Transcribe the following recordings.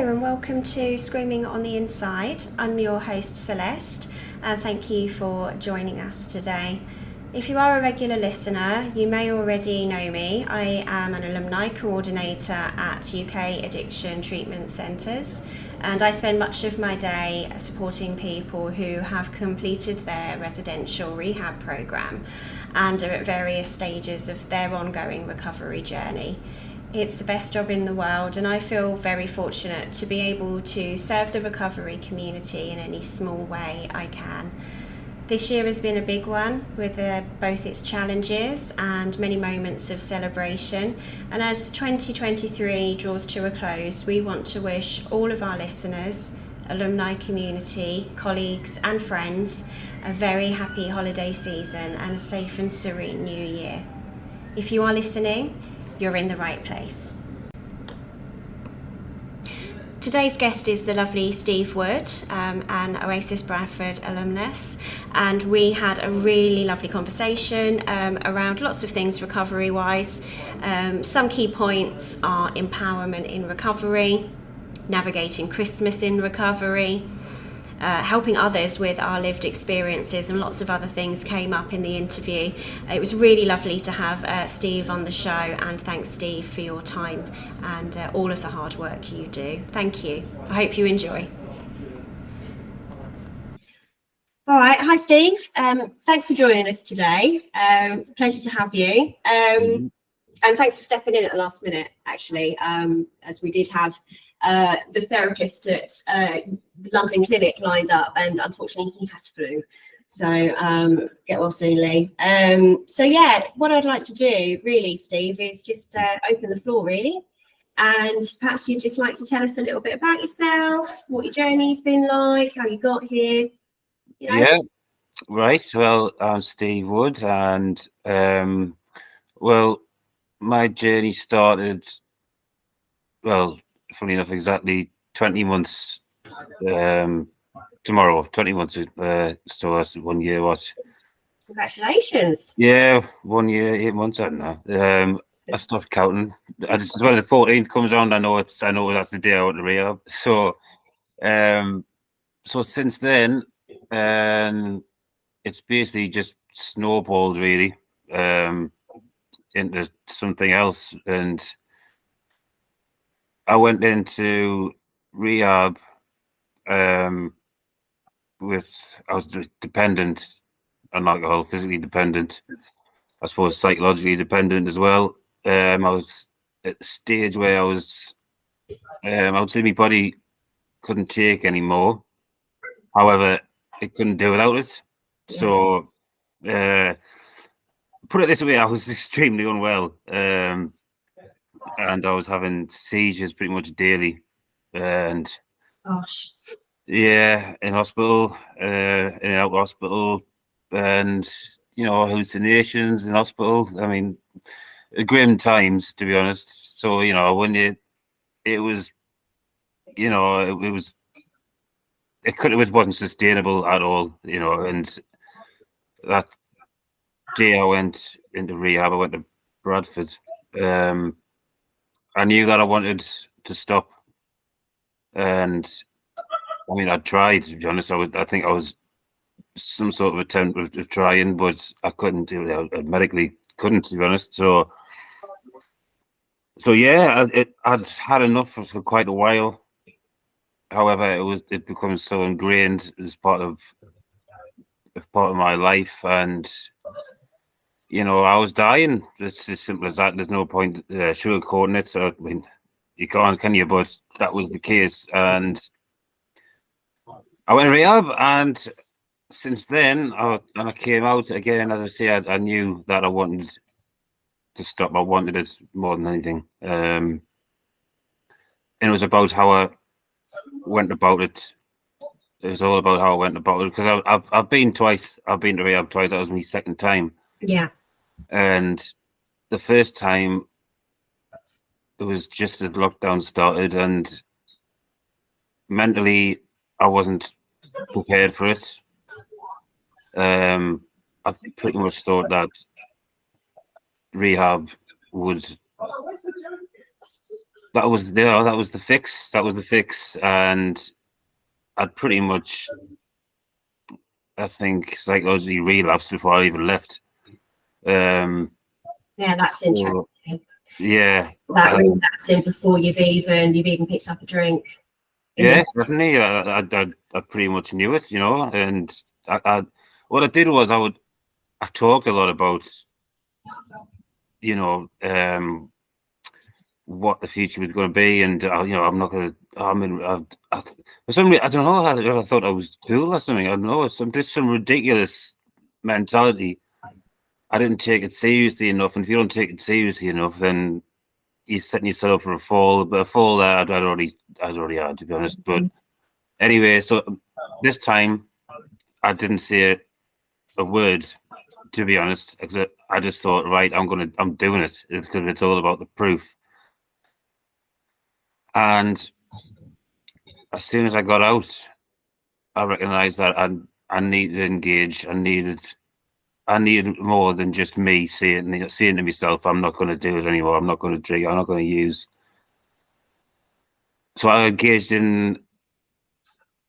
Hello and welcome to Screaming on the Inside. I'm your host Celeste and thank you for joining us today. If you are a regular listener, you may already know me. I am an alumni coordinator at UK Addiction Treatment Centres, and I spend much of my day supporting people who have completed their residential rehab programme and are at various stages of their ongoing recovery journey. It's the best job in the world, and I feel very fortunate to be able to serve the recovery community in any small way I can. This year has been a big one with both its challenges and many moments of celebration. And as 2023 draws to a close, we want to wish all of our listeners, alumni community, colleagues and friends a very happy holiday season and a safe and serene new year. If you are listening, you're in the right place. Today's guest is the lovely Steve Wood, an Oasis Bradford alumnus, and we had a really lovely conversation around lots of things recovery-wise. Some key points are empowerment in recovery, navigating Christmas in recovery, helping others with our lived experiences, and lots of other things came up in the interview. It was really lovely to have Steve on the show, and thanks Steve for your time and all of the hard work you do. Thank you. I hope you enjoy. All right, hi Steve. Thanks for joining us today. It's a pleasure to have you. And thanks for stepping in at the last minute, actually, as we did have the therapist at London Clinic lined up, and unfortunately he has flu. So get well soon, Lee. So yeah, what I'd like to do really, Steve, is just open the floor really. And perhaps you'd just like to tell us a little bit about yourself, what your journey's been like, how you got here. You know? Yeah, right. Well, I'm Steve Wood, and well, my journey started, well, funny enough, exactly 20 months tomorrow, 20 months, so that's 1 year, what? Congratulations. Yeah, 1 year, 8 months, I don't know. I stopped counting. I just, when the 14th comes around, I know that's the day I went to rehab. So, so since then, it's basically just snowballed really into something else, and I went into rehab I was dependent on alcohol, physically dependent, I suppose psychologically dependent as well. I was at the stage where I would say my body couldn't take anymore. However, it couldn't do without it. So put it this way, I was extremely unwell. And I was having seizures pretty much daily, and Gosh. Yeah, in hospital, in and out of hospital, and hallucinations in hospital. I mean, grim times, to be honest. So when it was, it wasn't sustainable at all. And that day I went into rehab, I went to Bradford. I knew that I wanted to stop, and I mean, I tried, to be honest. I think I was some sort of attempt of trying, but I couldn't do it. I medically couldn't, to be honest. So yeah, I'd had enough for quite a while. However, it becomes so ingrained as part of my life, and I was dying. It's as simple as that. There's no point sugarcoating it. So I mean, you can't, can you? But that was the case, and I went to rehab, and since then, I came out again. As I say, I knew that I wanted to stop. I wanted it more than anything. And it was about how I went about it. It was all about how I went about it, because I've been twice. I've been to rehab twice. That was my second time. Yeah. And the first time, it was just as lockdown started, and mentally, I wasn't prepared for it. I pretty much thought that rehab would that was the fix. That was the fix, and I'd pretty much, I think, psychologically relapsed before I even left. Yeah, that's interesting. Yeah, that relapsing before you've even picked up a drink. Yeah, definitely. I pretty much knew it, and what I did was I talked a lot about, what the future was going to be, and I'm not going to. For some reason, I don't know. I thought I was cool or something. I don't know. Some ridiculous mentality. I didn't take it seriously enough, and if you don't take it seriously enough, then you're setting yourself up for a fall. But a fall that I'd already had, to be honest. But anyway, so this time I didn't say a word, to be honest, because I just thought, right, I'm doing it because it's all about the proof. And as soon as I got out, I recognised that I needed to engage. I needed more than just me saying to myself, I'm not going to do it anymore. I'm not going to drink. I'm not going to use. So I engaged in.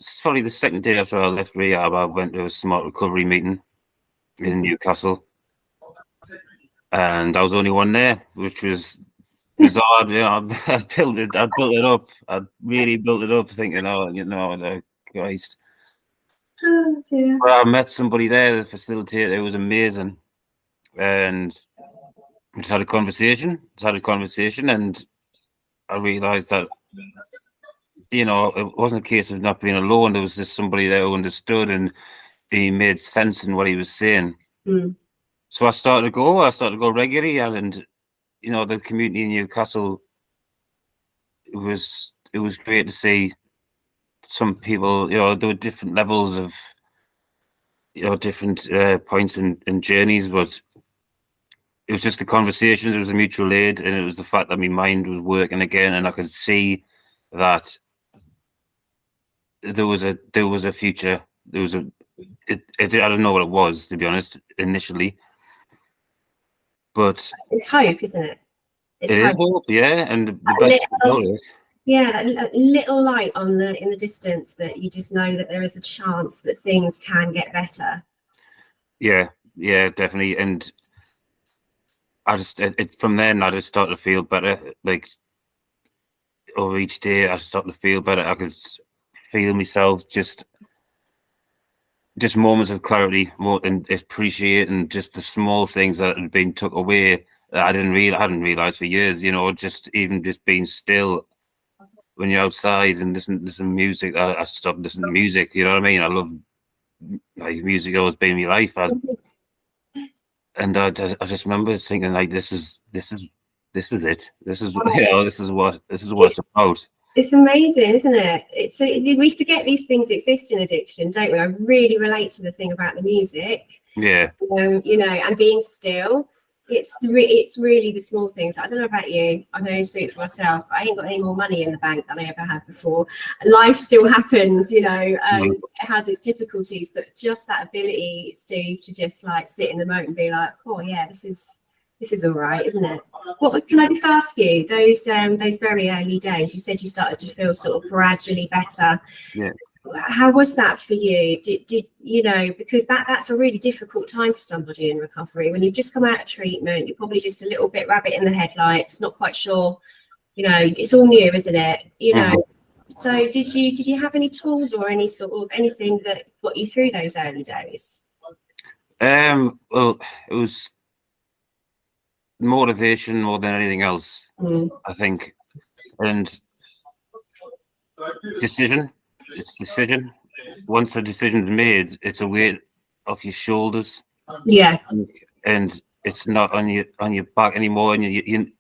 Sorry, the second day after I left rehab, I went to a smart recovery meeting in Newcastle, and I was the only one there, which was bizarre. I built it up. I really built it up, thinking, Christ. Oh dear. Well, I met somebody there, the facilitator. It was amazing, and we just had a conversation. And I realised that it wasn't a case of not being alone. There was just somebody there who understood, and he made sense in what he was saying. Mm. So I started to go regularly, and the community in Newcastle. It was great to see some people. There were different levels of different points and journeys, but it was just the conversations. It was a mutual aid, and it was the fact that my mind was working again, and I could see that there was a future. I don't know what it was, to be honest, initially, but it's hope, isn't it? It is hope, yeah, and the best little, yeah, that little light in the distance, that you just know that there is a chance that things can get better. Yeah, definitely, and I just from then I just started to feel better. Like over each day, I started to feel better. I could feel myself just moments of clarity, more and appreciating just the small things that had been took away that I hadn't realized for years. Just being still when you're outside and listen to music. I stopped listening to music. You know what I mean? I love music. Always been my life. And I just remember thinking, like, this is it. This is this is what it's about. It's amazing, isn't it? We forget these things exist in addiction, don't we? I really relate to the thing about the music. Yeah. And being still. It's really the small things. I don't know about you. I can only speak for myself. I ain't got any more money in the bank than I ever had before. Life still happens, and it has its difficulties. But just that ability, Steve, to just like sit in the moment and be like, oh yeah, this is all right, isn't it? What can I just ask you? Those very early days, you said you started to feel sort of gradually better. Yeah. How was that for you? Did because that's a really difficult time for somebody in recovery when you've just come out of treatment. You're probably just a little bit rabbit in the headlights, not quite sure. It's all new, isn't it? So did you have any tools or any sort of anything that got you through those early days? Well, it was motivation more than anything else, I think, and decision. It's decision. Once a decision's made, it's a weight off your shoulders. Yeah. And it's not on your back anymore. And you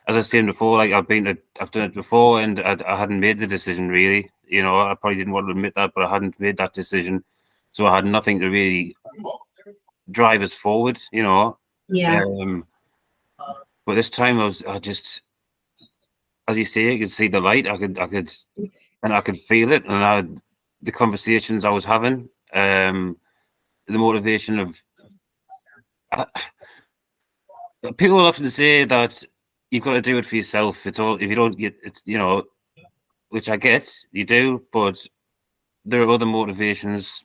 as I said before, like I've done it before, and I hadn't made the decision really. I probably didn't want to admit that, but I hadn't made that decision, so I had nothing to really drive us forward. Yeah. But this time I just, as you say, I could see the light. I could feel it, and the conversations I was having, the motivation of people often say that you've got to do it for yourself. It's all, if you don't, it's, which I get, you do, but there are other motivations.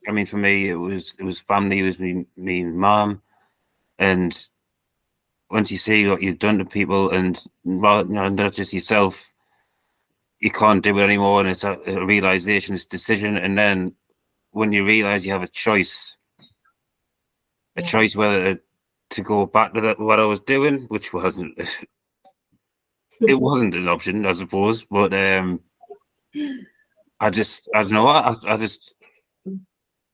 I mean, for me, it was family, it was me and mom, and once you see what you've done to people, and rather, not just yourself, you can't do it anymore, and it's a realization, it's a decision, and then when you realize you have a choice whether to go back to what I was doing, which wasn't it wasn't an option, I suppose, but I don't know, I just, there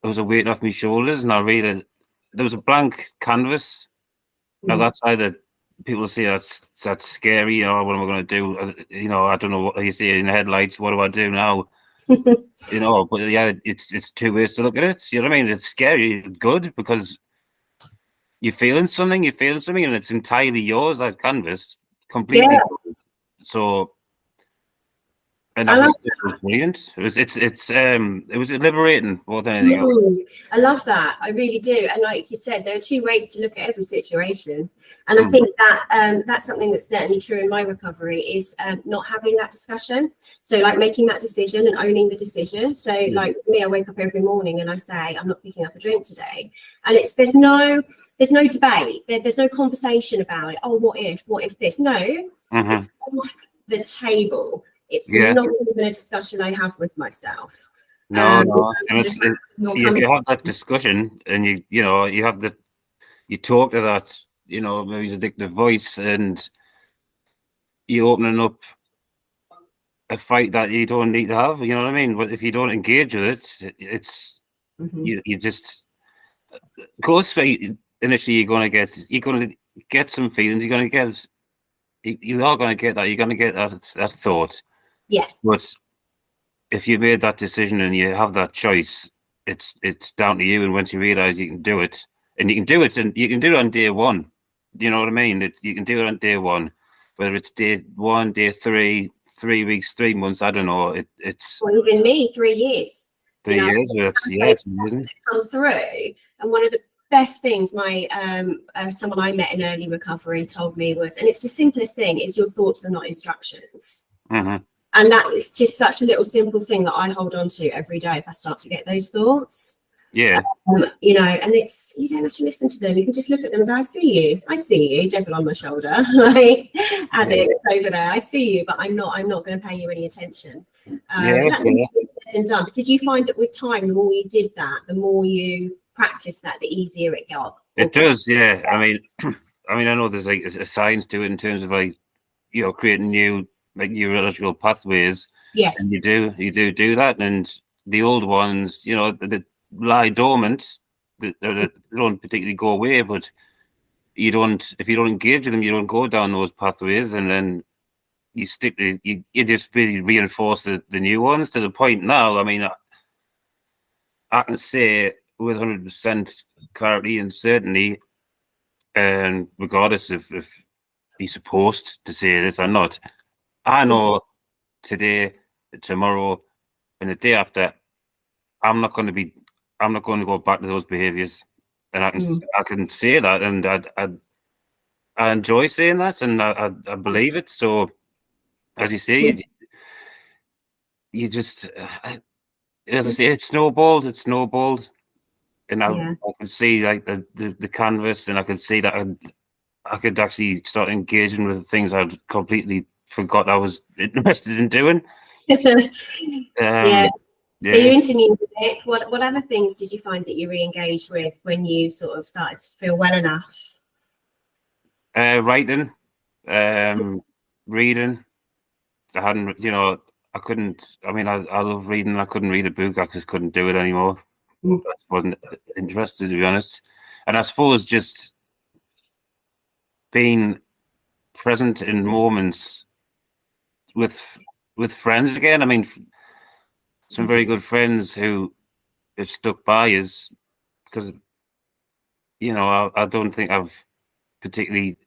was a weight off my shoulders, and there was a blank canvas. Now that's either people say that's scary, what am I going to do? I don't know what you see in the headlights. What do I do now? But yeah, it's two ways to look at it. You know what I mean? It's scary, it's good, because you're feeling something, and it's entirely yours, that canvas, completely. Yeah. So, and that was brilliant. It was liberating more than anything else. I love that. I really do. And like you said, there are two ways to look at every situation. And I think that that's something that's certainly true in my recovery, is not having that discussion. So like making that decision and owning the decision. So like for me, I wake up every morning and I say, I'm not picking up a drink today. And there's no debate. There's no conversation about it. Oh, what if this? No, it's off the table. It's not even a discussion I have with myself. No. And you have that discussion, and you talk to that, maybe it's addictive voice, and you're opening up a fight that you don't need to have. You know what I mean? But if you don't engage with it, it's you just, of course, initially you're going to get some feelings. You are going to get that. You're going to get that thought. Yeah. But if you made that decision and you have that choice, it's down to you. And once you realize you can do it, and you can do it on day one. You know what I mean? You can do it on day one, whether it's day 1, day 3, 3 weeks, 3 months. I don't know. Well, even me, 3 years. 3 years. It's amazing. Come through, and one of the best things someone I met in early recovery told me was, and it's the simplest thing, is your thoughts are not instructions. And that is just such a little simple thing that I hold on to every day if I start to get those thoughts. Yeah. And you don't have to listen to them. You can just look at them and go, I see you, devil on my shoulder, like addict over there. I see you, but I'm not going to pay you any attention. That's said and done. But did you find that with time, the more you did that, the more you practiced that, the easier it got? It does, yeah. I mean, I know there's like a science to it in terms of like, creating new neurological pathways. Yes. And you do that, and the old ones, that lie dormant, they don't particularly go away, but if you don't engage with them, you don't go down those pathways, and then you stick to you just really reinforce the new ones to the point now. I mean, I can say with 100% clarity and certainty, and regardless if you're supposed to say this or not, I know today, tomorrow, and the day after, I'm not going to go back to those behaviors, and I can say that, and I enjoy saying that, and I believe it. So, as you say, you just, as I say, it snowballed, and I could see like the canvas, and I could see that I could actually start engaging with the things I'd completely forgot I was interested in doing. So you're into music. What other things did you find that you re-engaged with when you sort of started to feel well enough? Writing, reading. I hadn't, I couldn't. I mean, I love reading. I couldn't read a book. I just couldn't do it anymore. I wasn't interested, to be honest. And I suppose just being present in moments with friends again. I mean, some very good friends who have stuck by us, because I don't think I've particularly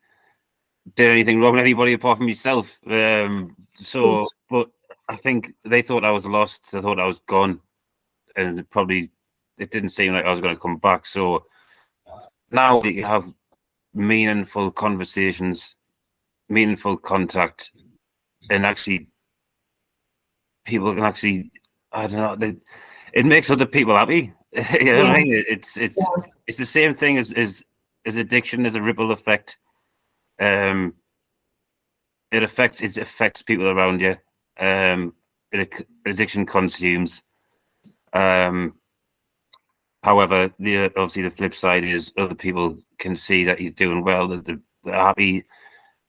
did anything wrong with anybody apart from myself. But I think they thought I was lost. They thought I was gone, and it didn't seem like I was going to come back. So now we can have meaningful conversations meaningful contact, and actually people can actually, I don't know, it makes other people happy. You know what I mean? It's the same thing as addiction. There's a ripple effect. It affects people around you. Addiction consumes. However, obviously the flip side is other people can see that you're doing well, that they're happy.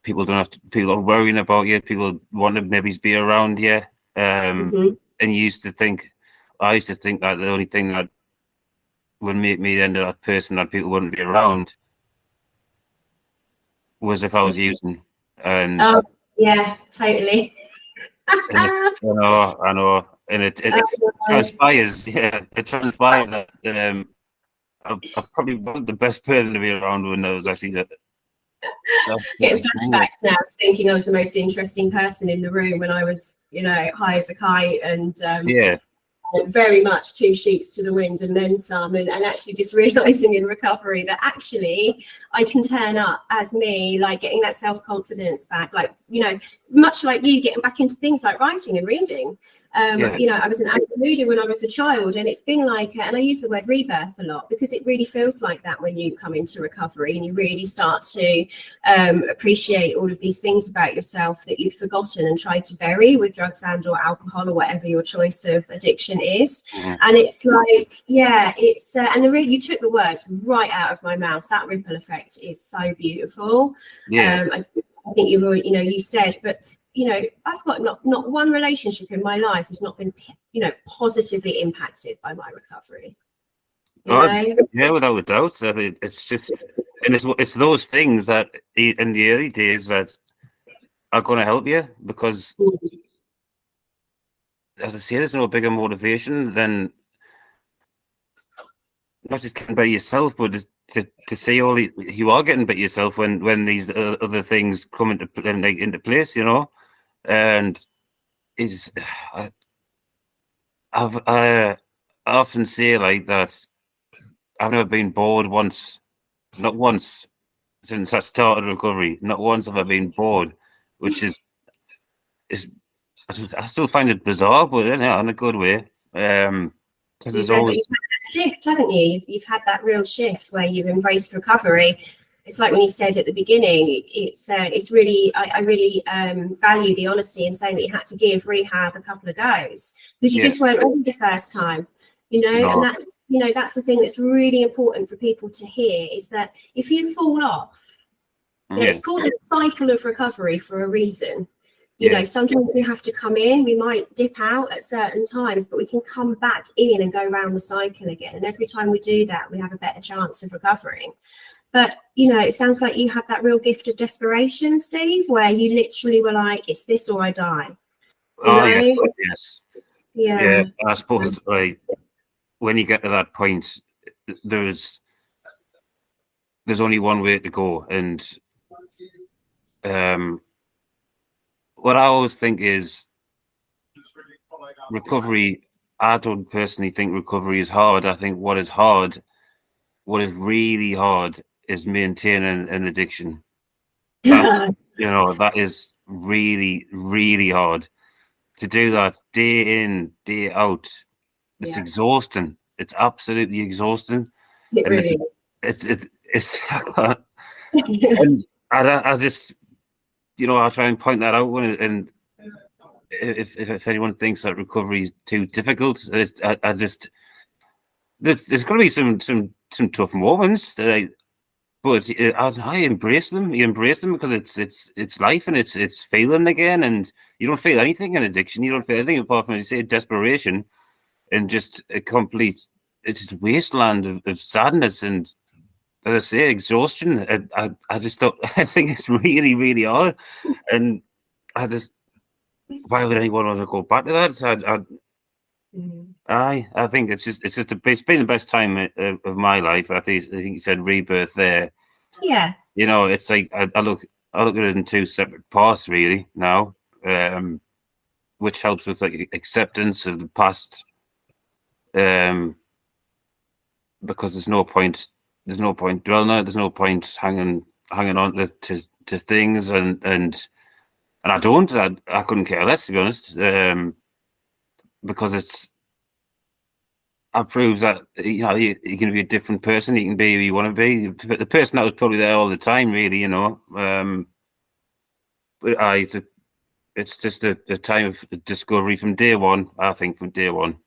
People are worrying about you. People want to maybe be around you. And I used to think that the only thing that would make me into that person that people wouldn't be around was if I was using. And yeah, totally. I know, and it transpires. Yeah, it transpires that I probably wasn't the best person to be around when I was actually that. Getting flashbacks now, thinking I was the most interesting person in the room when I was, high as a kite, and very much two sheets to the wind and then some, and actually just realizing in recovery that actually I can turn up as me, like getting that self-confidence back, like, much like you getting back into things like writing and reading. I was an avid reader when I was a child, and it's been like, and I use the word rebirth a lot because it really feels like that when you come into recovery and you really start to appreciate all of these things about yourself that you'd forgotten and tried to bury with drugs and or alcohol or whatever your choice of addiction is. And it's like, and you took the words right out of my mouth. That ripple effect is so beautiful. I think you said, but I've got not one relationship in my life has not been, positively impacted by my recovery. Yeah, without a doubt. It's just, and it's those things that in the early days that are going to help you, because, as I say, there's no bigger motivation than not just getting better yourself, but to see you are getting better yourself when these other things come into place, and it's I often say like that I've never been bored once, not once since I started recovery. Not once have I been bored, which is I still find it bizarre, but in a good way. Because there's always you've had that shift, haven't you? You've had that real shift where you've embraced recovery. It's like when you said at the beginning, it's really, I really value the honesty in saying that you had to give rehab a couple of goes because you just weren't ready the first time, and that's, that's the thing that's really important for people to hear, is that if you fall off, it's called a cycle of recovery for a reason. Sometimes we have to come in, we might dip out at certain times, but we can come back in and go around the cycle again. And every time we do that, we have a better chance of recovering. But, it sounds like you had that real gift of desperation, Steve, where you literally were like, it's this or I die. Yes. Yeah. And I suppose like when you get to that point, there's only one way to go. And what I always think is recovery. I don't personally think recovery is hard. I think what is really hard is maintaining an addiction. That is really, really hard to do that day in, day out. It's exhausting. It's absolutely exhausting. It really is. It's and I just, I'll try and point that out and if anyone thinks that recovery is too difficult, I just there's going to be some tough moments, but I embrace them. You embrace them because it's life and it's feeling again, and you don't feel anything in addiction. You don't feel anything apart from, you say, desperation and just a complete, it's just wasteland of sadness and, as I say, exhaustion. I just don't. I think it's really, really hard, and why would anyone want to go back to that? I think it's been the best time of my life. I think you said rebirth there. Yeah. It's like I look at it in two separate parts really now, which helps with like acceptance of the past. Because there's no point dwelling on it. There's no point hanging on to to things, and I don't. I couldn't care less, to be honest, because it proves that you can be a different person. You can be who you want to be. But the person that was probably there all the time, really, But it's just a time of discovery from day one. I think from day one.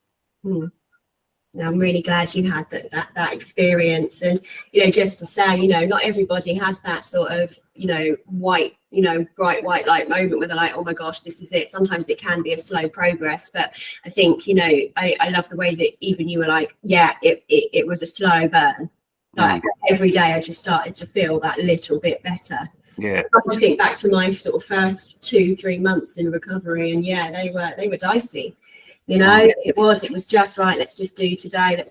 I'm really glad you had that experience, and just to say, not everybody has that sort of white, bright white light moment where they're like, oh my gosh, this is it. Sometimes it can be a slow progress, but I think I love the way that even you were like, yeah, it was a slow burn. Like every day I just started to feel that little bit better. Yeah, I think back to my sort of first 2-3 months in recovery, and yeah, they were dicey. It was just right. Let's just do today.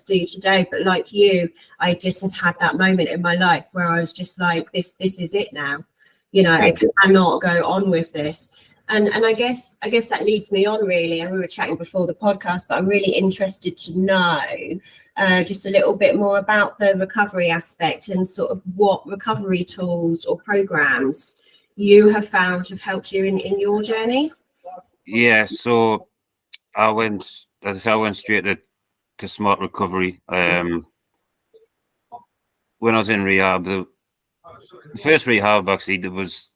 But like you, I just had that moment in my life where I was just like, this is it now. I cannot go on with this. And I guess that leads me on really. And we were chatting before the podcast, but I'm really interested to know just a little bit more about the recovery aspect and sort of what recovery tools or programs you have found have helped you in your journey. Yeah. So I went straight to smart recovery. When I was in rehab, the first rehab, actually, there was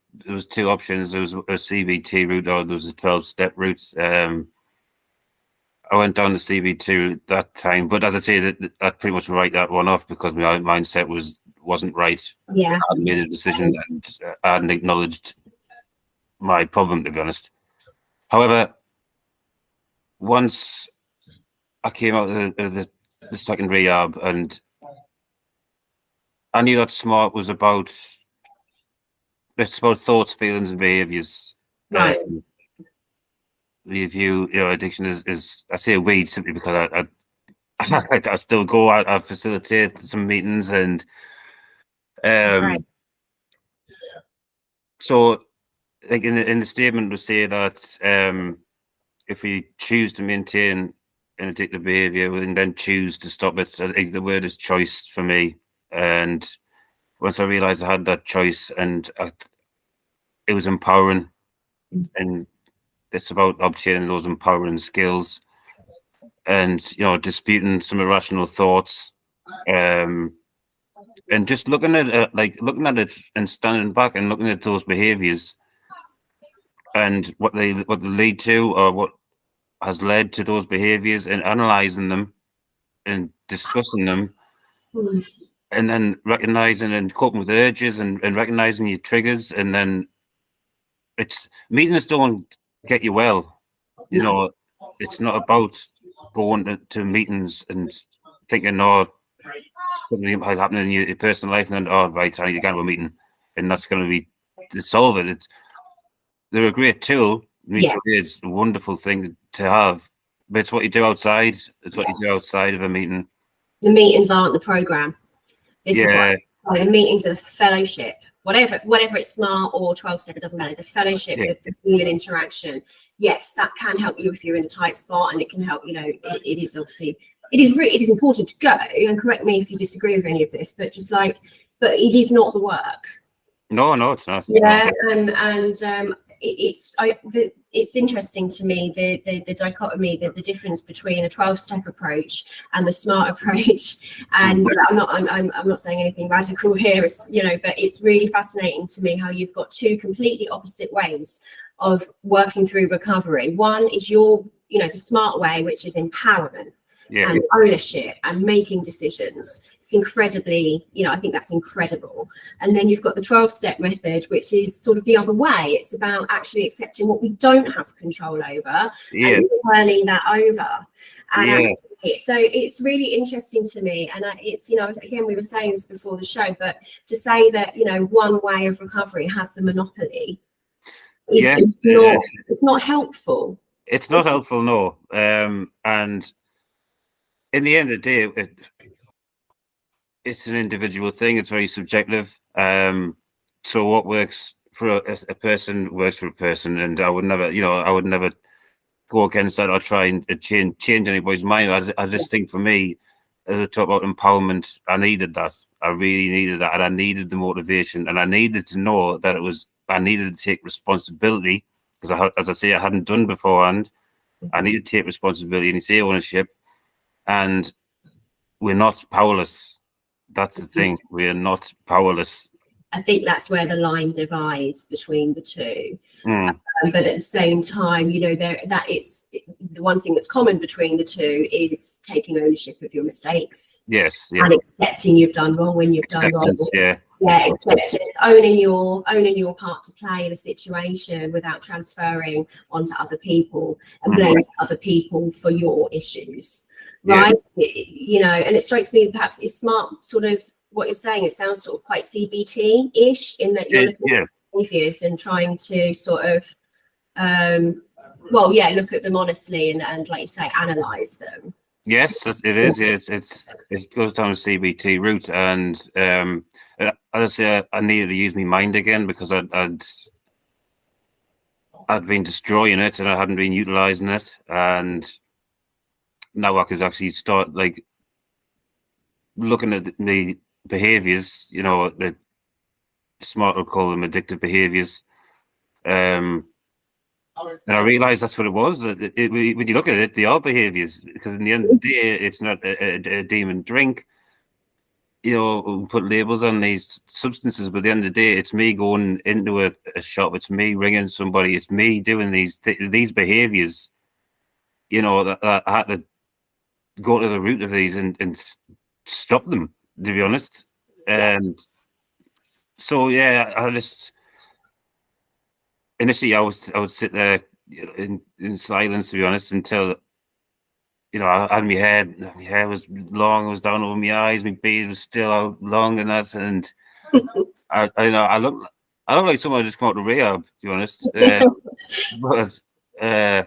2 options. There was a CBT route, or there was a 12-step route. I went down the CBT route that time, but as I say, that pretty much write that one off because my mindset wasn't right. Yeah, I made a decision and I hadn't acknowledged my problem, to be honest. However, once I came out of the second rehab, and I knew that smart was about thoughts, feelings, and behaviours. right. We view addiction is I say weed simply because I still go out, I facilitate some meetings, and Right. so like in the statement we say that if we choose to maintain an addictive behaviour, we can then choose to stop it. So I think the word is choice for me. And once I realised I had that choice, and it was empowering, and it's about obtaining those empowering skills, and disputing some irrational thoughts, and just looking at it and standing back and looking at those behaviours and what they lead to, or what has led to those behaviours, and analysing them and discussing them, and then recognising and coping with urges, and recognising your triggers. And then meetings don't get you well. It's not about going to meetings and thinking, something might happen in your personal life, and then, right, I need to go to a meeting, and that's going to be to solve it. They're a great tool. Mutual aid's a wonderful thing to have, but it's what you do outside. It's what you do outside of a meeting. The meetings aren't the program. This is Yeah. what the meetings are the fellowship. Whatever it's smart or 12-step, it doesn't matter. The fellowship, the human interaction. Yes, that can help you if you're in a tight spot, and it can help. It is important to go. And correct me if you disagree with any of this, but but it is not the work. No, it's not. Yeah, and it's interesting to me the dichotomy, the difference between a 12-step approach and the smart approach. And I'm not saying anything radical here, but it's really fascinating to me how you've got 2 completely opposite ways of working through recovery. One is the smart way, which is empowerment and ownership and making decisions. It's incredibly, I think that's incredible. And then you've got the 12-step method, which is sort of the other way. It's about actually accepting what we don't have control over and turning that over. And so it's really interesting to me. And it's, again, we were saying this before the show, but to say that, one way of recovery has the monopoly it's not helpful. It's not helpful, no. And in the end of the day, it's an individual thing. It's very subjective. So what works for a person works for a person, and I would never go against that or try and change anybody's mind. I just think for me, as I talk about empowerment, I needed that. I really needed that, and I needed the motivation, and I needed to know that I needed to take responsibility, because as I say, I hadn't done beforehand. I needed to take responsibility and say ownership, and we're not powerless. That's the thing. We're not powerless. I think that's where the line divides between the two. Mm. But at the same time, you know, it's the one thing that's common between the two is taking ownership of your mistakes. Yes, yeah. And accepting you've done wrong when you've done wrong. Yeah. Yeah, acceptance, owning your part to play in a situation without transferring onto other people and blaming other people for your issues. Right? Yeah. You know, and it strikes me perhaps it's smart sort of what you're saying. It sounds sort of quite CBT-ish in that you're looking at behaviors and trying to sort of look at them honestly and like you say, analyze them. Yes, it is. It goes down the CBT route, and as I say, I needed to use my mind again, because I'd been destroying it and I hadn't been utilizing it, and now I could actually start like looking at the behaviors. You know, the smart will call them addictive behaviors. And I realised that's what it was. When you look at it, they are behaviours, because in the end of the day, it's not a demon drink. You know, we put labels on these substances, but at the end of the day, it's me going into a shop. It's me ringing somebody. It's me doing these behaviours. You know, that I had to go to the root of these and stop them, to be honest. And so, yeah, I just... Initially, I would sit there in silence, to be honest, until, you know, I had my hair was long, it was down over my eyes, my beard was still out long and that, and I look like someone just come out of rehab, to be honest. But I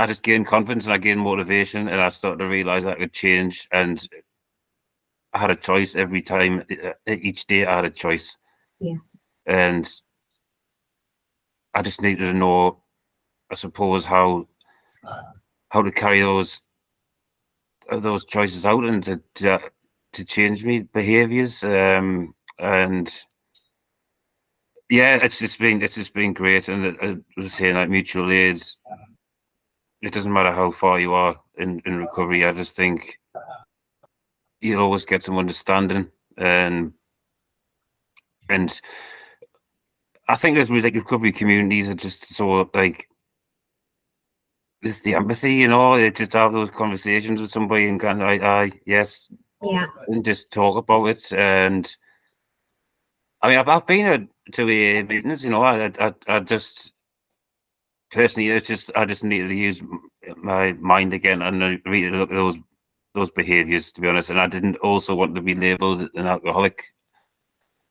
just gained confidence and I gained motivation, and I started to realise I could change, and I had a choice every time. Each day I had a choice. Yeah. And I just needed to know, I suppose, how to carry those choices out and to change me behaviours. And yeah, it's just been great. And I was saying, like, mutual aid, it doesn't matter how far you are in recovery. I just think you'll always get some understanding, and I think there's like recovery communities are just so like, it's the empathy, you know, they just have those conversations with somebody and kind of like, yes, yeah, and just talk about it. And I mean, I've been to AA meetings, you know, I just personally, I just needed to use my mind again and really look at those behaviours, to be honest. And I didn't also want to be labelled an alcoholic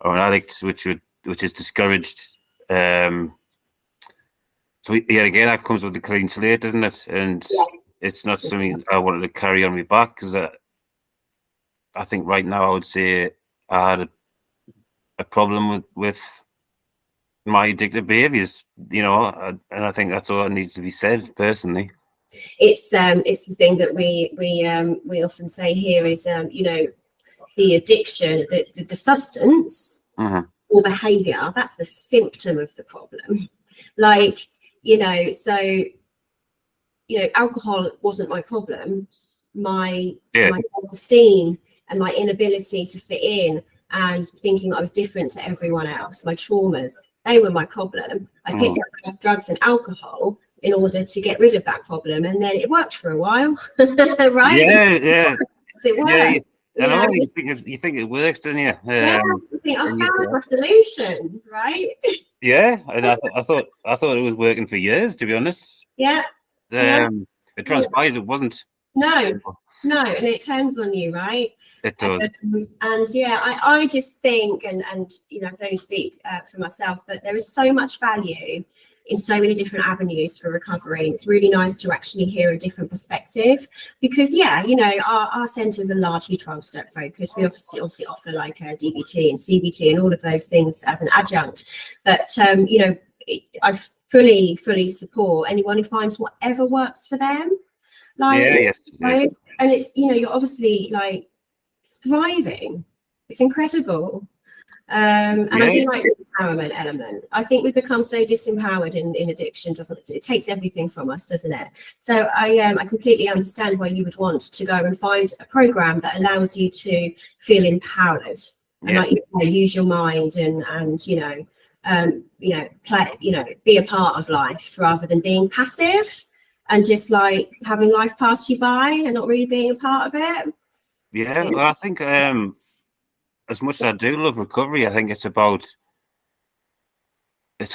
or an addict, which is discouraged. So yeah, again, that comes with a clean slate, doesn't it? And it's not something I wanted to carry on my back, because I think right now I would say I had a problem with my addictive behaviours, you know, and I think that's all that needs to be said personally. It's the thing that we often say here is you know, the addiction, the substance or behavior, that's the symptom of the problem. Like, you know, so, you know, alcohol wasn't my problem. My self-esteem and my inability to fit in and thinking I was different to everyone else, my traumas, they were my problem. I picked up drugs and alcohol in order to get rid of that problem, and then it worked for a while. Right? Yeah. It worked. Yeah, I know, you think it works, don't you? Yeah, I think I found a solution, right? Yeah, and I thought it was working for years, to be honest. Yeah. It transpires it wasn't. No, and it turns on you, right? It does. And yeah, I just think, and you know, I can only speak for myself, but there is so much value in so many different avenues for recovery. It's really nice to actually hear a different perspective, because yeah, you know, our centres are largely 12-step focused. We obviously offer like DBT and CBT and all of those things as an adjunct, but you know, I fully support anyone who finds whatever works for them. Like, yes. Right? And it's, you know, you're obviously like thriving It's incredible. And I do like the empowerment element. I think we become so disempowered in addiction, doesn't it? It takes everything from us, doesn't it? So I completely understand why you would want to go and find a program that allows you to feel empowered and like, you know, use your mind and play, be a part of life rather than being passive and just like having life pass you by and not really being a part of it. Yeah, well, I think as much as I do love recovery, I think it's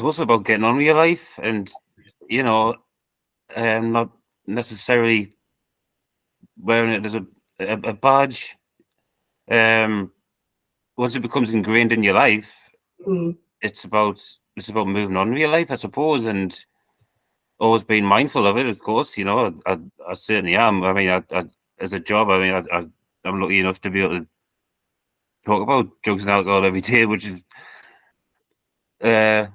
also about getting on with your life and, not necessarily wearing it as a badge. Once it becomes ingrained in your life, it's about moving on with your life, I suppose, and always being mindful of it. Of course, I certainly am. I mean, I as a job, I mean, I'm lucky enough to be able to talk about drugs and alcohol every day, which is I'd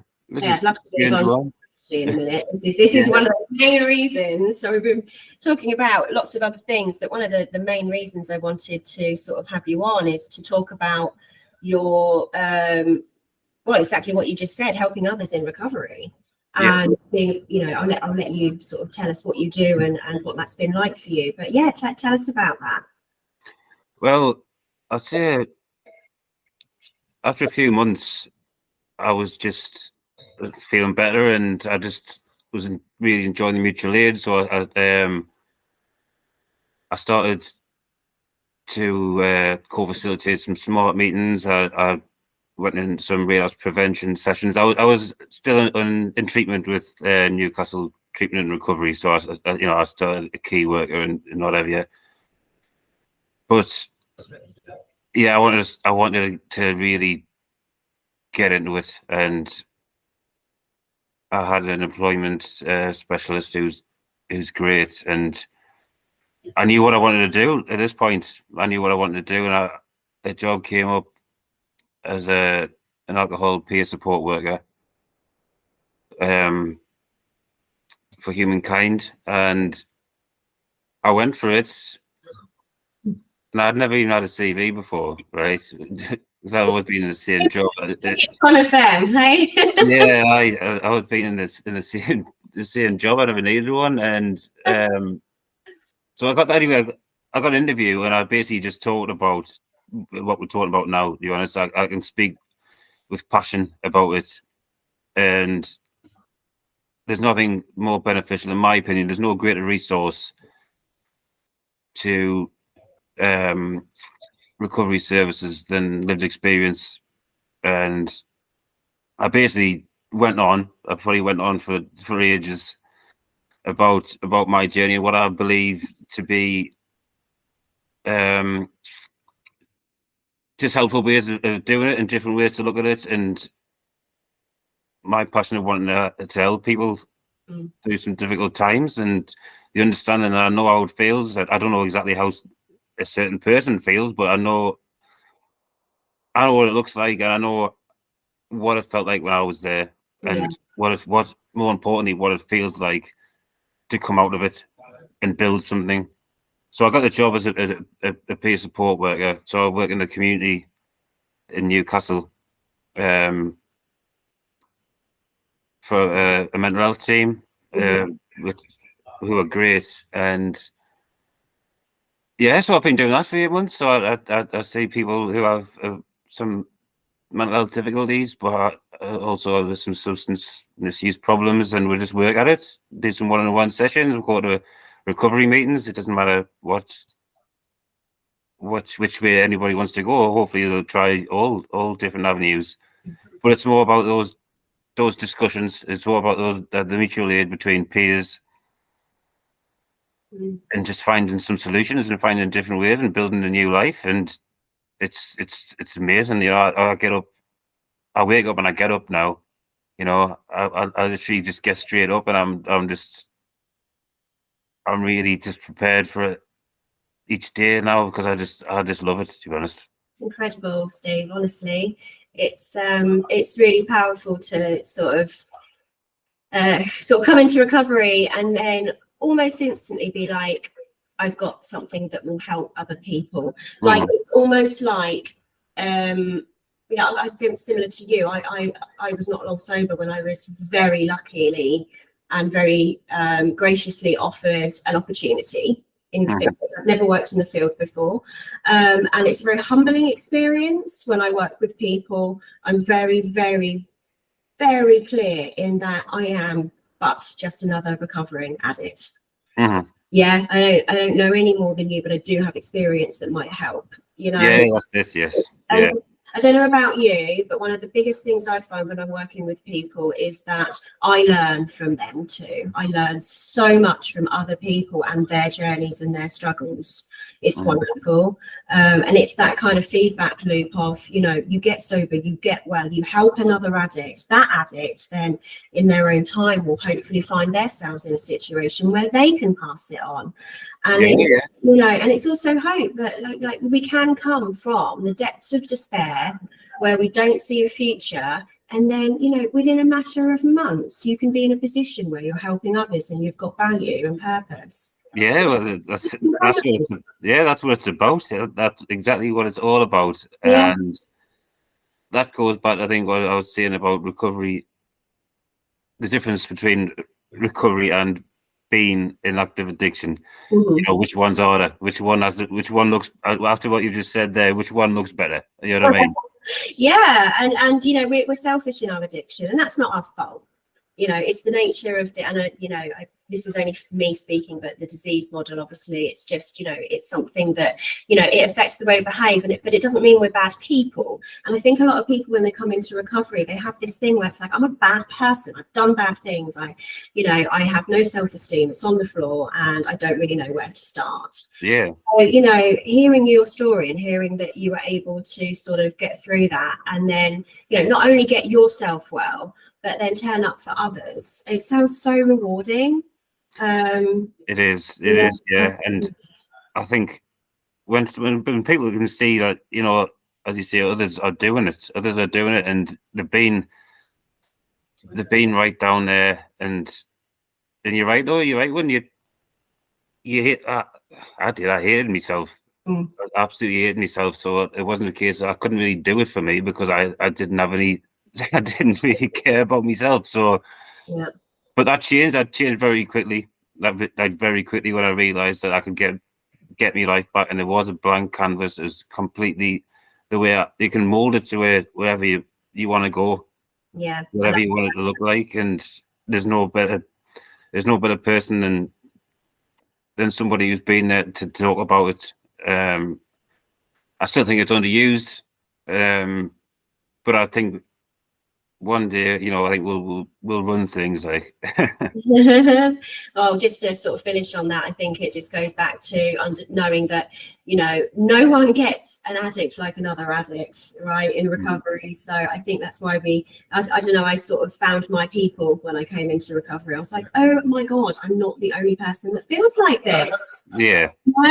love to move on in a minute. This is one of the main reasons. So we've been talking about lots of other things, but one of the main reasons I wanted to sort of have you on is to talk about your exactly what you just said, helping others in recovery. And being, I'll let you sort of tell us what you do and what that's been like for you. But yeah, tell us about that. Well, I'd say after a few months, I was just feeling better, and I just wasn't really enjoying the mutual aid. So I started to co-facilitate some SMART meetings. I went in some relapse prevention sessions. I was still in treatment with Newcastle Treatment and Recovery, so I still a key worker and whatever. But yeah, I wanted to really get into it, and I had an employment specialist who's great, and I knew what I wanted to do at this point. I knew what I wanted to do, and a job came up as an alcohol peer support worker for Humankind, and I went for it. And I'd never even had a CV before, right? Because I've always been in the same job. One of them, hey? Yeah, I was being in the same job. I never needed one, and so I got that anyway. I got an interview, and I basically just talked about what we're talking about now. To be honest, I can speak with passion about it, and there's nothing more beneficial, in my opinion. There's no greater resource to recovery services than lived experience. And I basically I probably went on for ages about my journey and what I believe to be just helpful ways of doing it and different ways to look at it, and my passion of wanting to help people through some difficult times, and the understanding that I know how it feels. I don't know exactly how a certain person feels, but I know what it looks like, and I know what it felt like when I was there, and what more importantly, what it feels like to come out of it and build something. So I got the job as a peer support worker. So I work in the community in Newcastle for a mental health team who are great. And yeah, so I've been doing that for 8 months. So I see people who have some mental health difficulties, but also there's some substance misuse problems, and we just work at it. Do some one-on-one sessions. We go to recovery meetings. It doesn't matter which way anybody wants to go. Hopefully, they'll try all different avenues. But it's more about those discussions. It's more about the mutual aid between peers, and just finding some solutions and finding different ways and building a new life. And it's amazing. I wake up and I get up now. I literally just get straight up, and I'm really just prepared for it each day now, because I just love it, to be honest. It's incredible, Steve. Honestly, it's really powerful to sort of come into recovery and then almost instantly be like, I've got something that will help other people. Like, it's almost like I feel similar to you. I was not long sober when I was very luckily and very graciously offered an opportunity in the field. I've never worked in the field before, and it's a very humbling experience. When I work with people, I'm very, very, very clear in that I am but just another recovering addict. Yeah, I don't know any more than you, but I do have experience that might help, you know. Yeah, that's it, yes. Yeah. And I don't know about you, but one of the biggest things I find when I'm working with people is that I learn from them too. I learn so much from other people and their journeys and their struggles. It's wonderful. And it's that kind of feedback loop of, you know, you get sober, you get well, you help another addict. That addict then in their own time will hopefully find themselves in a situation where they can pass it on. And you know, and it's also hope that like we can come from the depths of despair where we don't see a future, and then, you know, within a matter of months you can be in a position where you're helping others and you've got value and purpose. Yeah, well, that's what it's about. That's exactly what it's all about. Yeah. And that goes back, I think, what I was saying about recovery, the difference between recovery and being in active addiction. You know, which one's harder, which one looks, after what you just said there, which one looks better, you know what I mean? Yeah, and you know, we're selfish in our addiction, and that's not our fault. You know, it's the nature of the, and you know, this is only for me speaking, but the disease model, obviously, it's just, you know, it's something that, you know, it affects the way we behave, but it doesn't mean we're bad people. And I think a lot of people, when they come into recovery, they have this thing where it's like, I'm a bad person, I've done bad things, I have no self-esteem, it's on the floor, and I don't really know where to start. Yeah. So, you know, hearing your story and hearing that you were able to sort of get through that, and then, you know, not only get yourself well, but then turn up for others. It sounds so rewarding. It is, yeah. And I think when people can see that, you know, as you say, others are doing it, and they've been right down there, and you're right though, when you hit, I hated myself. I absolutely hated myself. So it wasn't a case I couldn't really do it for me because I didn't have any. I didn't really care about myself. So, yeah. But that changed very quickly. Like very quickly when I realised that I could get my life back, and it was a blank canvas. It was completely the way you can mold it to wherever you want to go. Yeah. Whatever you want it to look like, and there's no better person than somebody who's been there to talk about it. I still think it's underused, but I think one day, you know, I think we'll run things like. Well, just to sort of finish on that, I think it just goes back to knowing that, you know, no one gets an addict like another addict, right, in recovery. So I think that's why I don't know, I sort of found my people when I came into recovery. I was like, oh my God, I'm not the only person that feels like this. Yeah. No,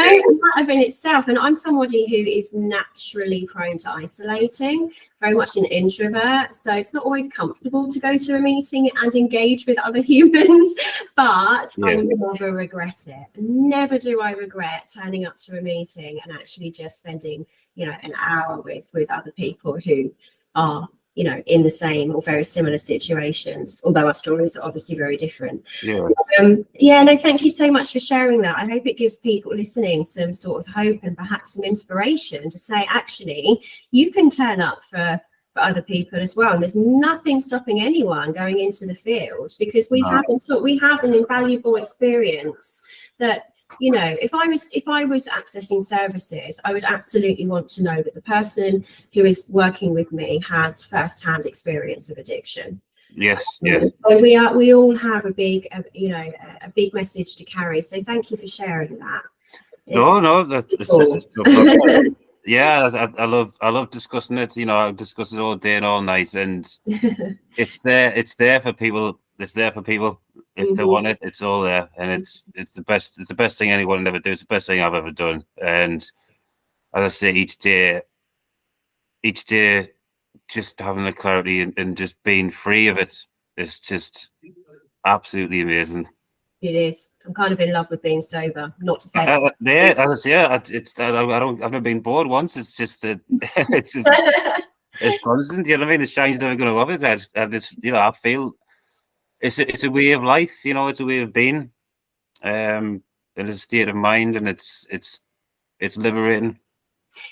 that in itself. And I'm somebody who is naturally prone to isolating, very much an introvert. So it's not always comfortable to go to a meeting and engage with other humans, but I never regret it. Never do I regret turning up to a meeting and actually just spending, you know, an hour with other people who are, you know, in the same or very similar situations, although our stories are obviously very different. No, thank you so much for sharing that. I hope it gives people listening some sort of hope and perhaps some inspiration to say, actually, you can turn up for other people as well, and there's nothing stopping anyone going into the field, because we have an invaluable experience that, you know, if I was accessing services, I would absolutely want to know that the person who is working with me has first-hand experience of addiction. Yes. So we all have a big message to carry. So thank you for sharing that. Yeah, I love discussing it. You know, I discuss it all day and all night, and it's there for people. It's there for people if they want it. It's all there, and it's the best. It's the best thing anyone ever do. It's the best thing I've ever done. And as I say, each day, just having the clarity and just being free of it is just absolutely amazing. It is. I'm kind of in love with being sober. Not to say I've never been bored once. It's just it's just it's constant. You know what I mean? The shine's never going to off it. I just I feel it's a way of life. It's a way of being. And it's a state of mind, and it's liberating.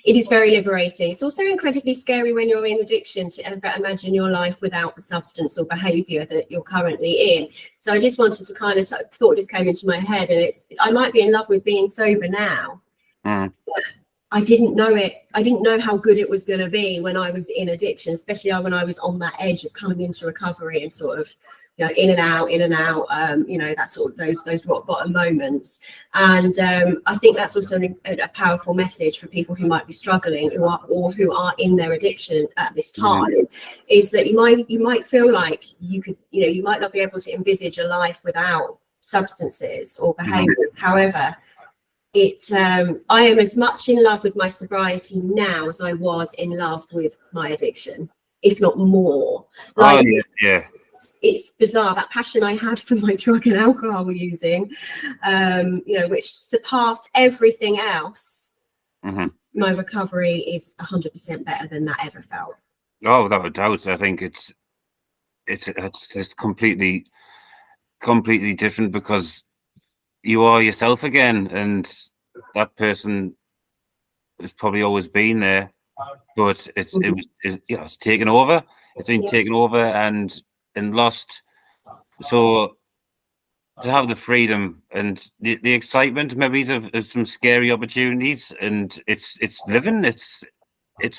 It is very liberating. It's also incredibly scary when you're in addiction to ever imagine your life without the substance or behavior that you're currently in. So I just wanted to kind of thought this came into my head, and I might be in love with being sober now, but I didn't know it. I didn't know how good it was going to be when I was in addiction, especially when I was on that edge of coming into recovery and sort of, in and out, that sort of those rock bottom moments. And I think that's also a powerful message for people who might be struggling who are in their addiction at this time, is that you might feel like you could, you might not be able to envisage a life without substances or behaviors. However, I am as much in love with my sobriety now as I was in love with my addiction, if not more. It's bizarre, that passion I had for my drug and alcohol using, which surpassed everything else. My recovery is 100% better than that ever felt. Oh, without a doubt. I think it's completely different, because you are yourself again, and that person has probably always been there, but it's taken over. It's been taken over and lost. So to have the freedom and the excitement, maybe of some scary opportunities, and it's living. It's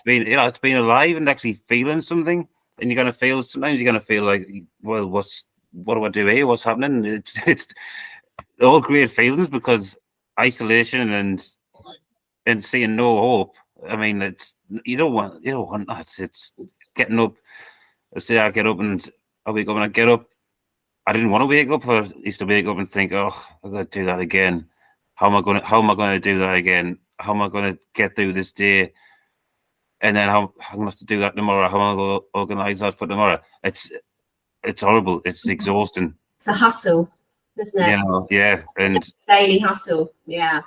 been it's been alive and actually feeling something. And sometimes you're gonna feel like, well, what do I do here? What's happening? It's all great feelings, because isolation and seeing no hope. I mean, you don't want that. It's getting up. Let's say I get up and I wake up, and I get up. I didn't want to wake up. I used to wake up and think, oh, I've got to do that again. How am I going to do that again? How am I going to get through this day? And then I'm going to have to do that tomorrow. How am I going to organize that for tomorrow? It's horrible. It's exhausting. It's a hustle, isn't it? Yeah. And it's a daily hustle. Yeah.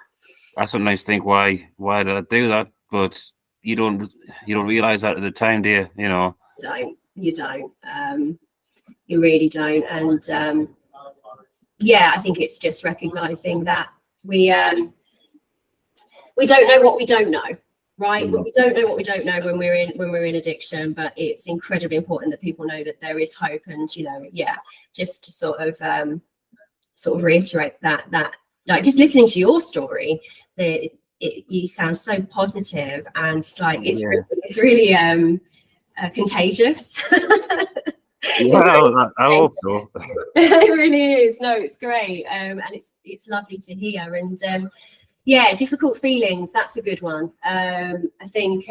I sometimes think, why did I do that? But you don't realize that at the time, do you? You don't. You really don't. And I think it's just recognizing that we don't know what we don't know, right? We don't know what we don't know when we're in addiction, but it's incredibly important that people know that there is hope. And just to sort of reiterate that like, just listening to your story, you sound so positive, and it's really contagious. Yeah, I hope so. It really is. No, it's great, and it's lovely to hear. And difficult feelings, that's a good one. I think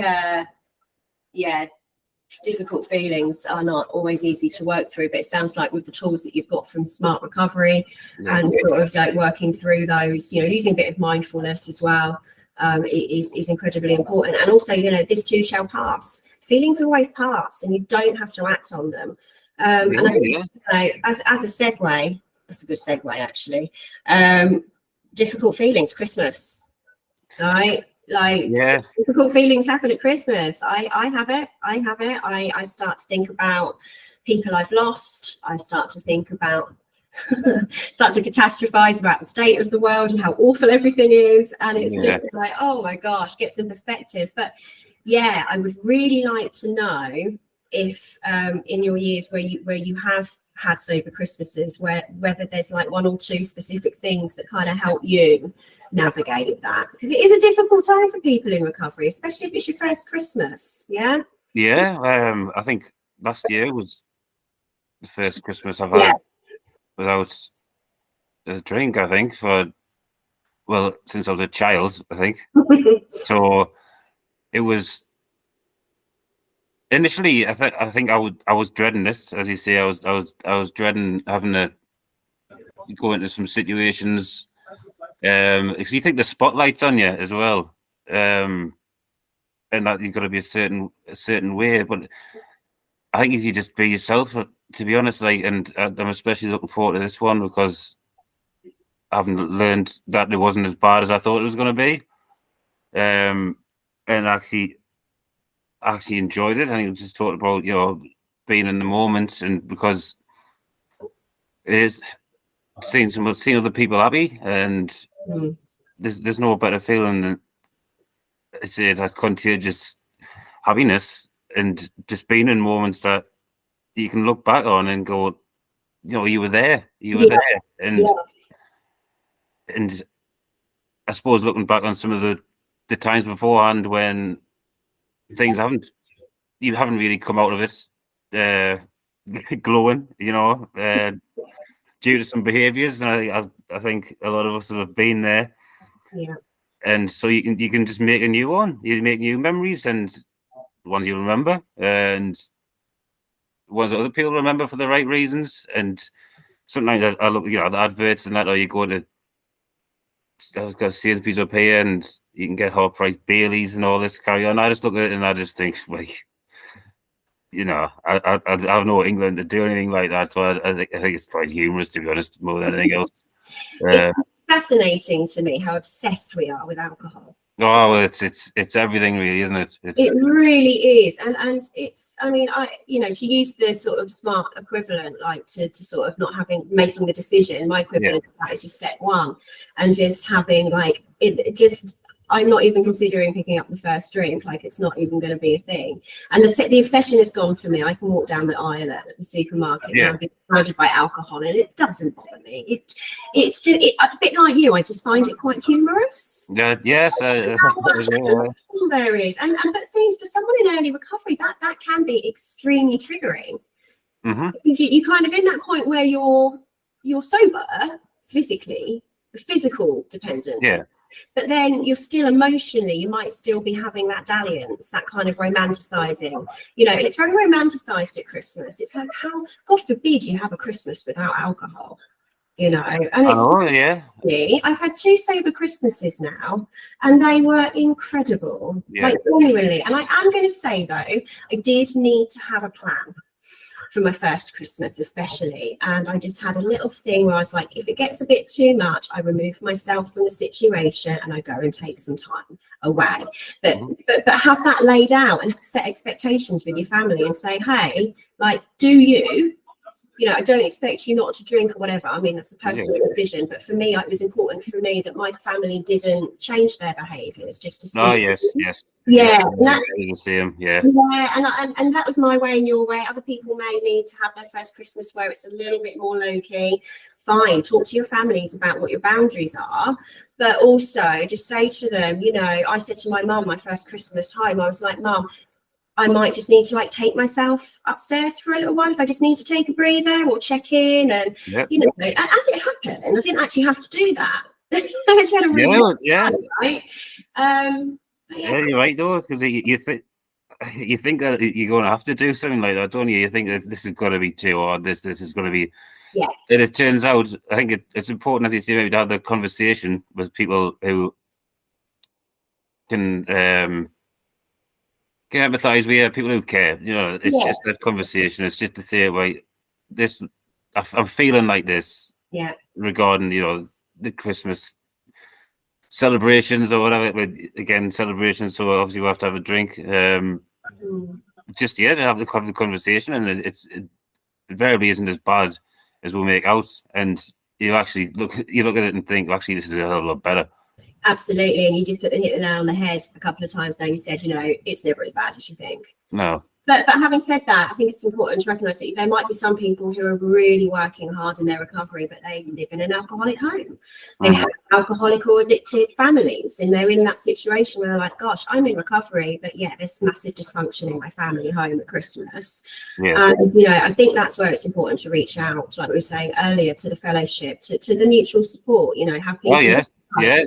difficult feelings are not always easy to work through, but it sounds like with the tools that you've got from Smart Recovery and sort of like working through those, using a bit of mindfulness as well, is incredibly important. And also, this too shall pass. Feelings always pass, and you don't have to act on them. And I think, as a segue, that's a good segue actually. Difficult feelings, Christmas, right? Difficult feelings happen at Christmas. I have it. I start to think about people I've lost. I start to think about start to catastrophize about the state of the world and how awful everything is, and it's just like, oh my gosh, get some perspective. But I would really like to know if in your years where you have had sober Christmases, whether there's like one or two specific things that kind of help you navigate that, because it is a difficult time for people in recovery, especially if it's your first Christmas. I think last year was the first Christmas I've had without a drink, I think, since I was a child, I think. So it was initially, I think I was dreading it, as you say. I was dreading having to go into some situations, because you think the spotlight's on you as well, and that you've got to be a certain way. But I think if you just be yourself, to be honest, and I'm especially looking forward to this one, because having learned that it wasn't as bad as I thought it was going to be, and actually enjoyed it. I think we just talked about, you know, being in the moment, and because it is seeing other people happy, and there's no better feeling than, I say, that contagious happiness, and just being in moments that you can look back on and go, you know, you were there, there, and I suppose looking back on some of the times beforehand when things you haven't really come out of it glowing, you know, due to some behaviours, and I think a lot of us have been there. Yeah. And so you can just make a new one. You make new memories, and ones you remember, and ones that other people remember for the right reasons. And sometimes I look, you know, the adverts and that, or you go to, I've got Sainsbury's up here, and you can get half price Baileys and all this carry on. I just look at it and I just think, like, you know, I have no England to do anything like that. So I think it's quite humorous, to be honest, more than anything else. It's fascinating to me how obsessed we are with alcohol. Oh, well, it's everything, really, isn't it? It really is, and it's, I mean, to use the sort of smart equivalent, like to sort of not making the decision. My equivalent of that is just step one, and just having like it just. I'm not even considering picking up the first drink, like it's not even going to be a thing. And the obsession is gone for me. I can walk down the aisle at the supermarket now, be surrounded by alcohol, and it doesn't bother me. It's just a bit like you. I just find it quite humorous. Yeah, yes, there is, and but things for someone in early recovery that can be extremely triggering. Mm-hmm. You kind of in that point where you're sober physically, the physical dependence. Yeah. But then you're still emotionally, you might still be having that dalliance, that kind of romanticizing, you know, and it's very romanticized at Christmas. It's like, how, God forbid you have a Christmas without alcohol, you know. And it's I've had 2 sober Christmases now, and they were incredible, like genuinely. And I am going to say, though, I did need to have a plan for my first Christmas, especially, and I just had a little thing where I was like, if it gets a bit too much, I remove myself from the situation and I go and take some time away. But have that laid out and set expectations with your family and say, hey, like, do you know, I don't expect you not to drink or whatever. I mean, that's a personal decision, but for me, it was important for me that my family didn't change their behaviours just to see. Oh, yes. Yeah, and that's the same. Yeah, and that was my way and your way. Other people may need to have their first Christmas where it's a little bit more low key. Fine, talk to your families about what your boundaries are, but also just say to them, you know, I said to my mum, my first Christmas home, I was like, Mum, I might just need to like take myself upstairs for a little while if I just need to take a breather or check in, and you know, and as it happened, I didn't actually have to do that. I actually had a really right. You're right though, because you think that you're going to have to do something like that, don't you? You think that this is going to be too hard. This is going to be. Yeah. And it turns out, I think it's important, as you say, maybe to have the conversation with people who can empathise with people who care. You know, it's just that conversation. It's just to say, right, this, I'm feeling like this. Yeah. Regarding, you know, the Christmas celebrations or whatever. But again, celebrations. So obviously we have to have a drink. Just to have the conversation, and it invariably isn't as bad as we'll make out. And you actually look at it and think, well, actually, this is a hell of a lot better. Absolutely, and you just hit the nail on the head a couple of times now. You said, you know, it's never as bad as you think. No. But having said that, I think it's important to recognise that there might be some people who are really working hard in their recovery, but they live in an alcoholic home. They have alcoholic or addicted families, and they're in that situation where they're like, gosh, I'm in recovery, but there's massive dysfunction in my family home at Christmas. Yeah. And, you know, I think that's where it's important to reach out, like we were saying earlier, to the fellowship, to the mutual support, you know, have people. Oh, yes.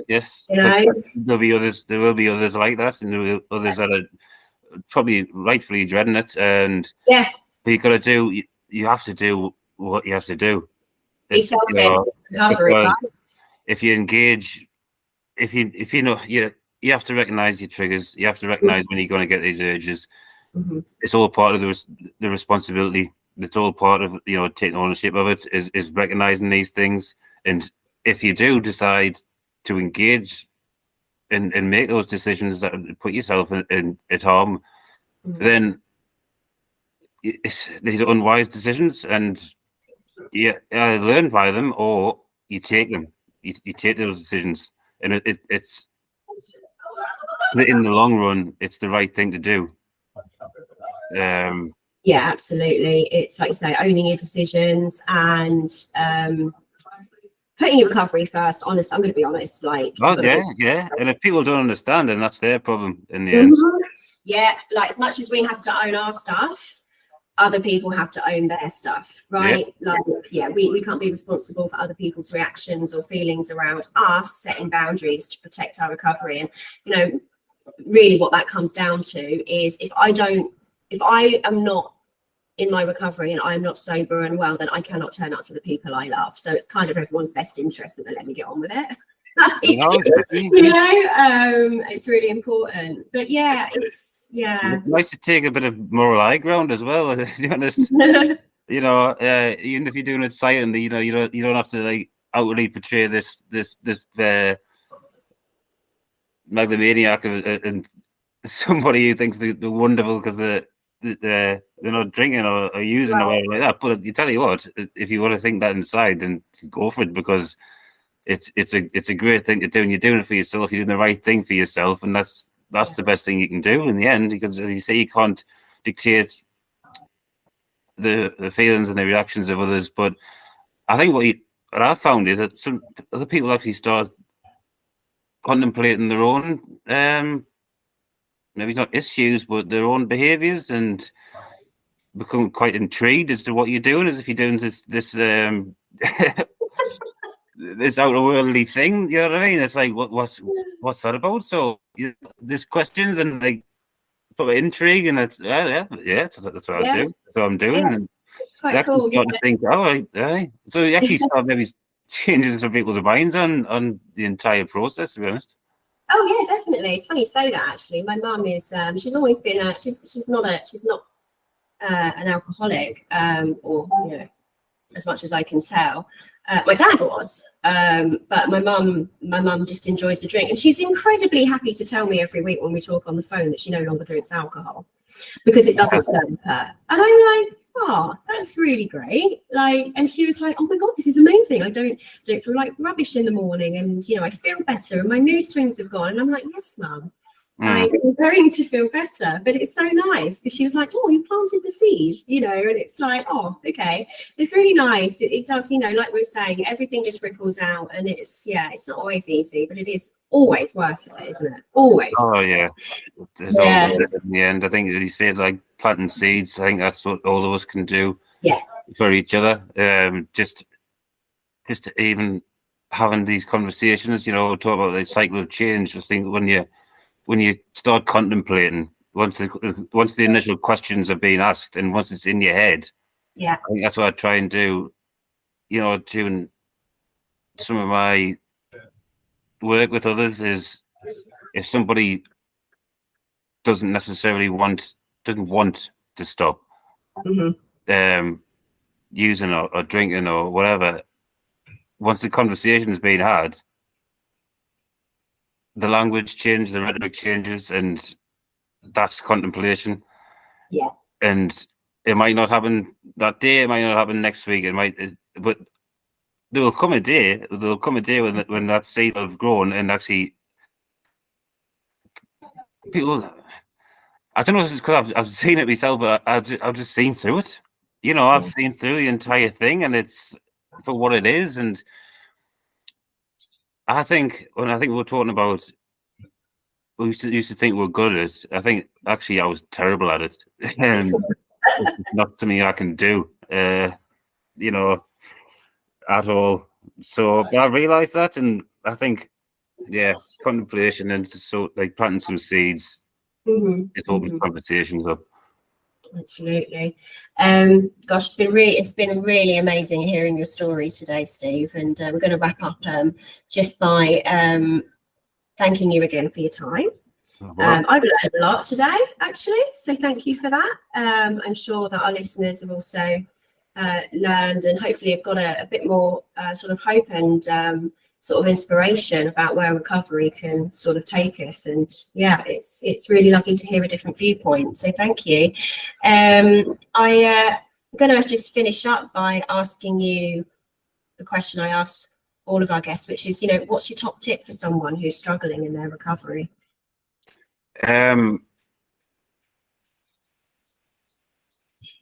Yes. You know? There will be others like that, and there will be others that are probably rightfully dreading it, and but you have to do what you have to do. Because if you engage, if you know, you have to recognize your triggers. You have to recognize when you're going to get these urges. It's all part of the responsibility. It's all part of, you know, taking ownership of it. Is recognizing these things and if you do decide to engage and make those decisions that put yourself in at harm, then these are unwise decisions, and you learn by them, or you take them. You take those decisions, and it's in the long run, it's the right thing to do. Yeah, absolutely. It's like you say, owning your decisions and putting your recovery first. Honest, I'm going to be honest. Like, yeah. And if people don't understand, then that's their problem in the end. Yeah, like as much as we have to own our stuff, other people have to own their stuff, right? Like, we can't be responsible for other people's reactions or feelings around us setting boundaries to protect our recovery. And, you know, really what that comes down to is if I am not in my recovery and I'm not sober and well, then I cannot turn up for the people I love. So it's kind of everyone's best interest that they let me get on with it. It's really important. But it's nice to take a bit of moral high ground as well, to be honest. You know, even if you're doing it silently, you know, you don't have to like outwardly portray this megalomaniac and somebody who thinks they're wonderful because they're not drinking or using or whatever like that. But you tell you what, if you want to think that inside, then go for it, because it's a great thing to do, and you're doing it for yourself. You're doing the right thing for yourself, and that's the best thing you can do in the end. Because as you say, you can't dictate the feelings and the reactions of others. But I think what I found is that some other people actually start contemplating their own maybe not issues, but their own behaviours, and become quite intrigued as to what you're doing, as if you're doing this this outer worldly thing. You know what I mean? It's like what's that about? So there's questions and like sort of intrigue, and that's that's what I do. That's what I'm doing. Yeah. And It's quite cool. to think, right. So you actually start maybe changing some people's minds on the entire process, to be honest. Oh yeah, definitely. It's funny you say that. Actually, my mum is. She's always been. She's not an alcoholic, or you know, as much as I can tell. My dad was, but my mum just enjoys a drink, and she's incredibly happy to tell me every week when we talk on the phone that she no longer drinks alcohol because it doesn't serve her. And I'm like, oh, that's really great. Like, and she was like, oh my God, this is amazing. I don't feel like rubbish in the morning, and you know, I feel better, and my mood swings have gone. And I'm like, yes, Mum. I'm going to feel better. But it's so nice because she was like, oh, you planted the seed, you know, and it's like, oh, okay. It's really nice. It does, you know, like we were saying, everything just ripples out, and it's not always easy, but it is always worth it, isn't it? Always. Oh yeah. There's always in the end. I think that he said like planting seeds. I think that's what all of us can do for each other. Just even having these conversations, you know, talk about the cycle of change. I think when you start contemplating, once the initial questions are being asked, and once it's in your head, I think that's what I try and do. You know, doing some of my work with others is if somebody doesn't want to stop using or drinking or whatever, once the conversation has been had, the language changes, the rhetoric changes, and that's contemplation. Yeah. And it might not happen that day, it might not happen next week, but there will come a day when that seed will have grown, and actually people, I don't know if it's because I've seen it myself, but I've just seen through it. You know, I've seen through the entire thing, and it's for what it is. And I think we're talking about, we used to think we're good at it. I think actually I was terrible at it. Not something I can do, you know, at all. So, but I realised that, and I think, contemplation and just so like planting some seeds, it's open conversations up. Absolutely. Gosh, it's been really amazing hearing your story today, Steve. And we're going to wrap up just by thanking you again for your time. I've learned a lot today, actually, so thank you for that. I'm sure that our listeners have also learned, and hopefully have got a bit more sort of hope and sort of inspiration about where recovery can sort of take us. And yeah, it's really lovely to hear a different viewpoint. So thank you. I'm going to just finish up by asking you the question I ask all of our guests, which is, what's your top tip for someone who's struggling in their recovery?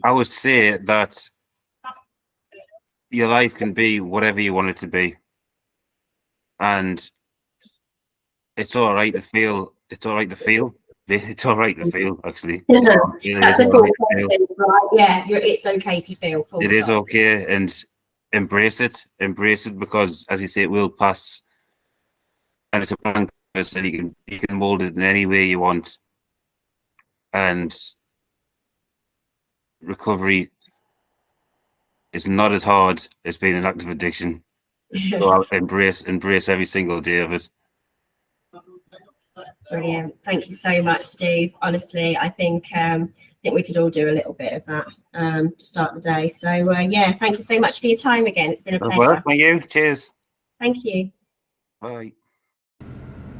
I would say that your life can be whatever you want it to be, and it's all right to feel. It's all right to feel. It's all right to feel. Actually, that's a cool question, right? Yeah, it's okay to feel. It is okay, and embrace it. Embrace it, because, as you say, it will pass, and it's a blank canvas, and you can mold it in any way you want. And recovery is not as hard as being an active addiction. So I'll embrace every single day of it. Brilliant. Thank you so much, Steve. Honestly, I think we could all do a little bit of that to start the day. So yeah, thank you so much for your time again. It's been a pleasure. Well, thank you. Cheers. Thank you. Bye.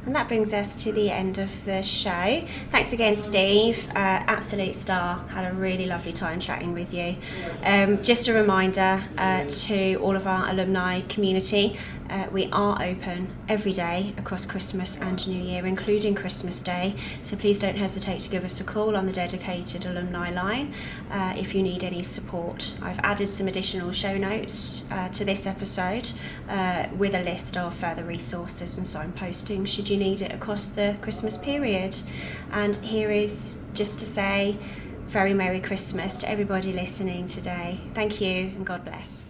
And that brings us to the end of the show. Thanks again, Steve. Absolute star. Had a really lovely time chatting with you. Just a reminder to all of our alumni community, we are open every day across Christmas and New Year, including Christmas Day. So please don't hesitate to give us a call on the dedicated alumni line if you need any support. I've added some additional show notes to this episode with a list of further resources and signposting should you need it across the Christmas period. And here is just to say very Merry Christmas to everybody listening today. Thank you and God bless.